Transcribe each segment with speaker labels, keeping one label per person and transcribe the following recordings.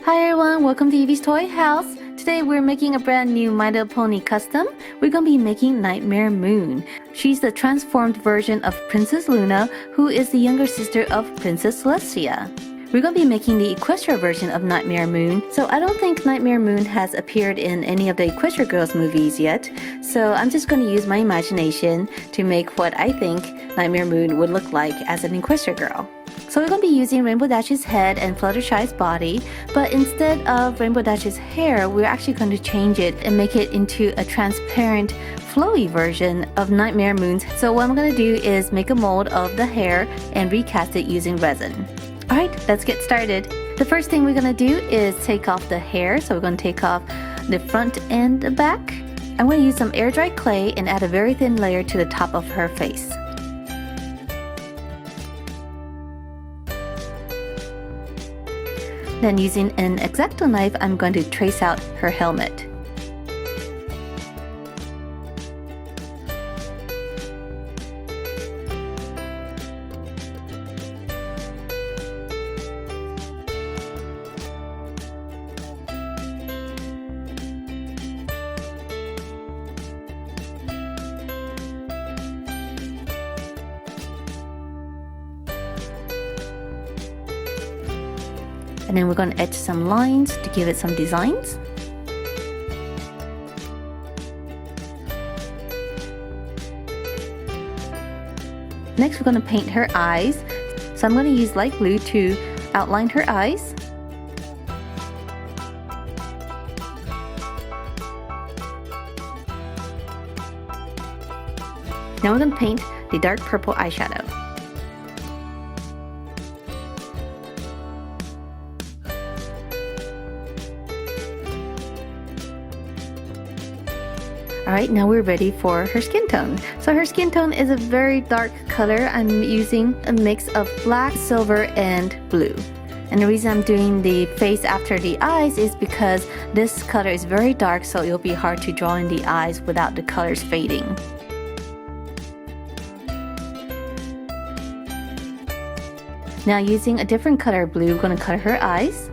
Speaker 1: Hi everyone, welcome to Evie's Toy House. Today we're making a brand new My Little Pony custom. We're going to be making Nightmare Moon. She's the transformed version of Princess Luna, who is the younger sister of Princess Celestia. We're going to be making the Equestria version of Nightmare Moon, so I don't think Nightmare Moon has appeared in any of the Equestria Girls movies yet, so I'm just going to use my imagination to make what I think Nightmare Moon would look like as an Equestria girl. So we're going to be using Rainbow Dash's head and Fluttershy's body, but instead of Rainbow Dash's hair, we're actually going to change it and make it into a transparent, flowy version of Nightmare Moon's. So what I'm going to do is make a mold of the hair and recast it using resin. Alright, let's get started. The first thing we're going to do is take off the hair, so we're going to take off the front and the back. I'm going to use some air dry clay and add a very thin layer to the top of her face. Then using an xacto knife, I'm going to trace out her helmet. And then we're going to etch some lines to give it some designs. Next we're going to paint her eyes. So I'm going to use light blue to outline her eyes. Now we're going to paint the dark purple eyeshadow. Alright, now we're ready for her skin tone. So her skin tone is a very dark color. I'm using a mix of black, silver, and blue. And the reason I'm doing the face after the eyes is because this color is very dark, so it'll be hard to draw in the eyes without the colors fading. Now using a different color blue, we're going to color her eyes.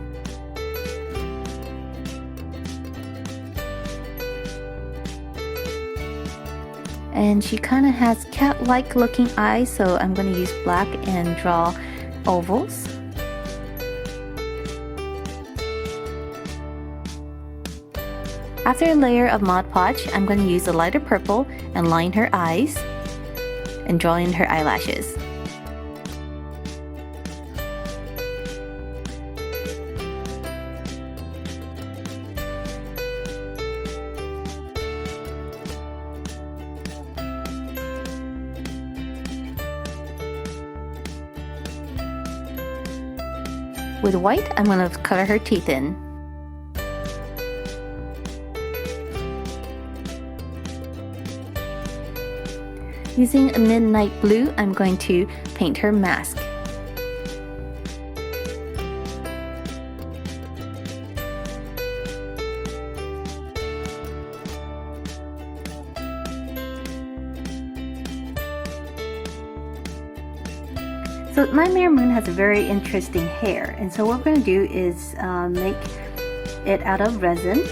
Speaker 1: And she kind of has cat-like looking eyes, so I'm going to use black and draw ovals. After a layer of Mod Podge, I'm going to use a lighter purple and line her eyes and draw in her eyelashes. With white, I'm going to color her teeth in. Using a midnight blue, I'm going to paint her mask. So Nightmare Moon has a very interesting hair, and so what we're going to do is make it out of resin.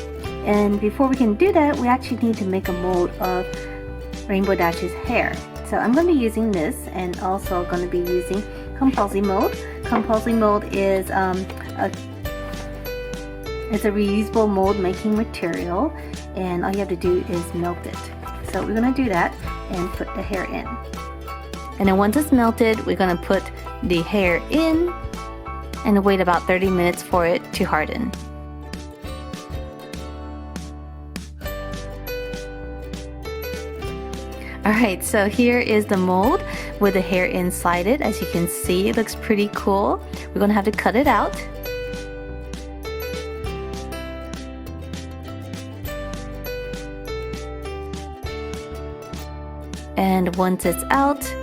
Speaker 1: And before we can do that, we actually need to make a mold of Rainbow Dash's hair. So I'm going to be using this, and also going to be using Compulsory Mold. Compulsory Mold is it's a reusable mold making material, and all you have to do is melt it. So we're going to do that and put the hair in. And then once it's melted, we're going to put the hair in and wait about 30 minutes for it to harden. Alright, so here is the mold with the hair inside it. As you can see, it looks pretty cool. We're going to have to cut it out. And once it's out,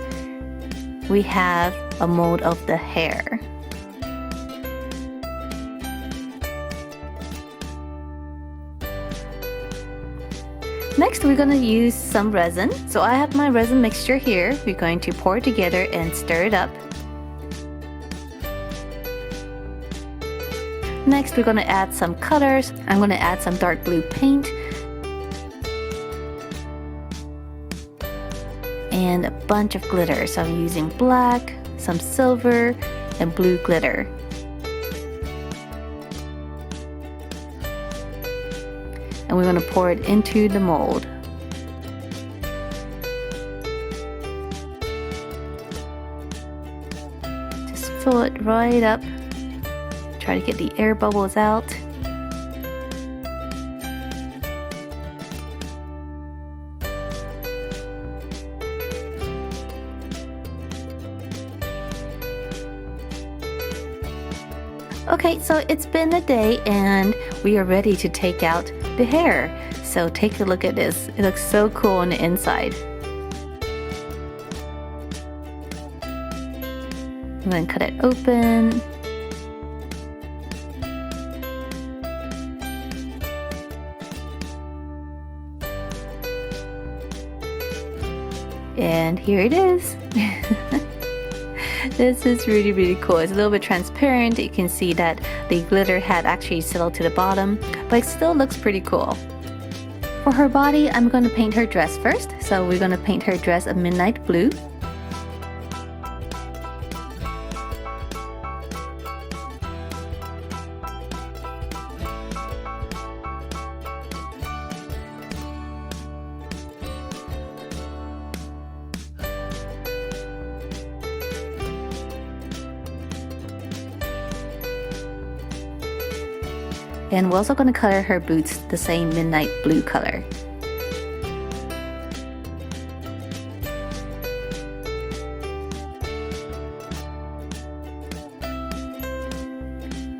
Speaker 1: we have a mold of the hair. Next, we're going to use some resin. So I have my resin mixture here. We're going to pour it together and stir it up. Next, we're going to add some colors. I'm going to add some dark blue paint and a bunch of glitter. So I'm using black, some silver, and blue glitter. And we're going to pour it into the mold. Just fill it right up. Try to get the air bubbles out. Okay, so it's been a day and we are ready to take out the hair. So take a look at this. It looks so cool on the inside. I'm going to cut it open. And here it is. This is really cool. It's a little bit transparent. You can see that the glitter had actually settled to the bottom, but it still looks pretty cool. For her body, I'm going to paint her dress first. So we're going to paint her dress a midnight blue. And we're also going to color her boots the same midnight blue color.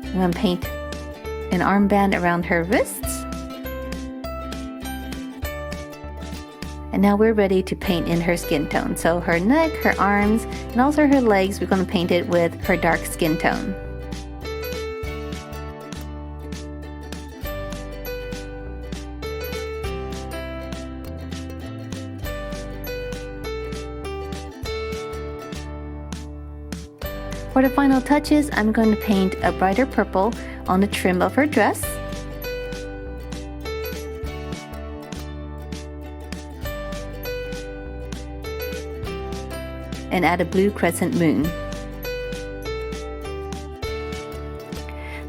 Speaker 1: I'm going to paint an armband around her wrists. And now we're ready to paint in her skin tone. So her neck, her arms, and also her legs, we're going to paint it with her dark skin tone. For the final touches, I'm going to paint a brighter purple on the trim of her dress. And add a blue crescent moon.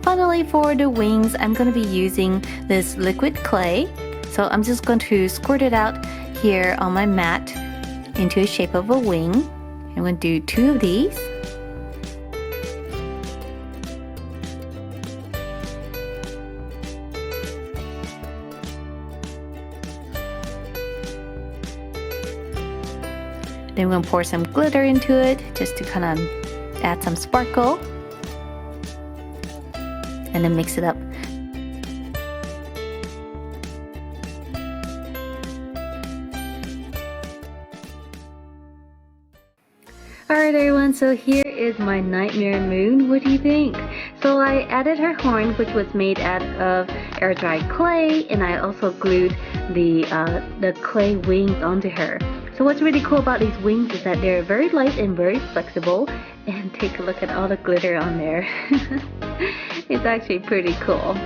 Speaker 1: Finally, for the wings, I'm going to be using this liquid clay. So I'm just going to squirt it out here on my mat into a shape of a wing. I'm going to do 2 of these. Then we're going to pour some glitter into it just to kind of add some sparkle. And then mix it up. Alright everyone, so here is my Nightmare Moon. What do you think? So I added her horn, which was made out of air dried clay, and I also glued the clay wings onto her. So what's really cool about these wings is that they're very light and very flexible. And take a look at all the glitter on there. It's actually pretty cool.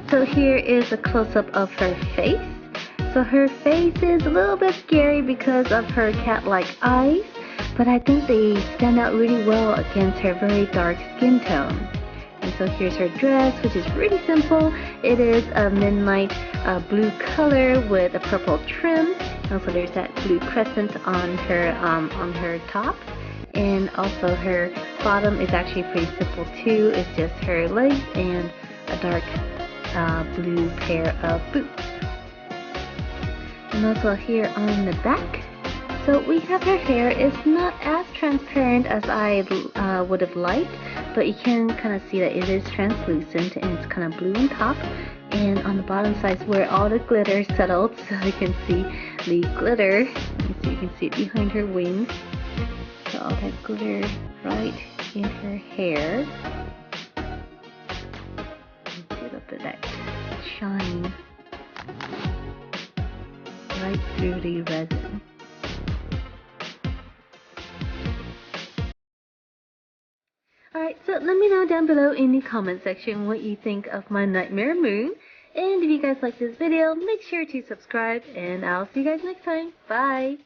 Speaker 1: So here is a close-up of her face. So her face is a little bit scary because of her cat-like eyes, but I think they stand out really well against her very dark skin tone. And so here's her dress, which is really simple. It is a midnight blue color with a purple trim. Also there's that blue crescent on her top. And also her bottom is actually pretty simple too. It's just her legs and a dark blue pair of boots. And also here on the back, so we have her hair. It's not as transparent as I would have liked, but you can kind of see that it is translucent and it's kind of blue on top. And on the bottom side is where all the glitter settled, so you can see the glitter. You can see it behind her wings. So all that glitter right in her hair. Get a little bit of that shine right through the resin. Alright, so let me know down below in the comment section what you think of my Nightmare Moon. And if you guys like this video, make sure to subscribe, and I'll see you guys next time. Bye!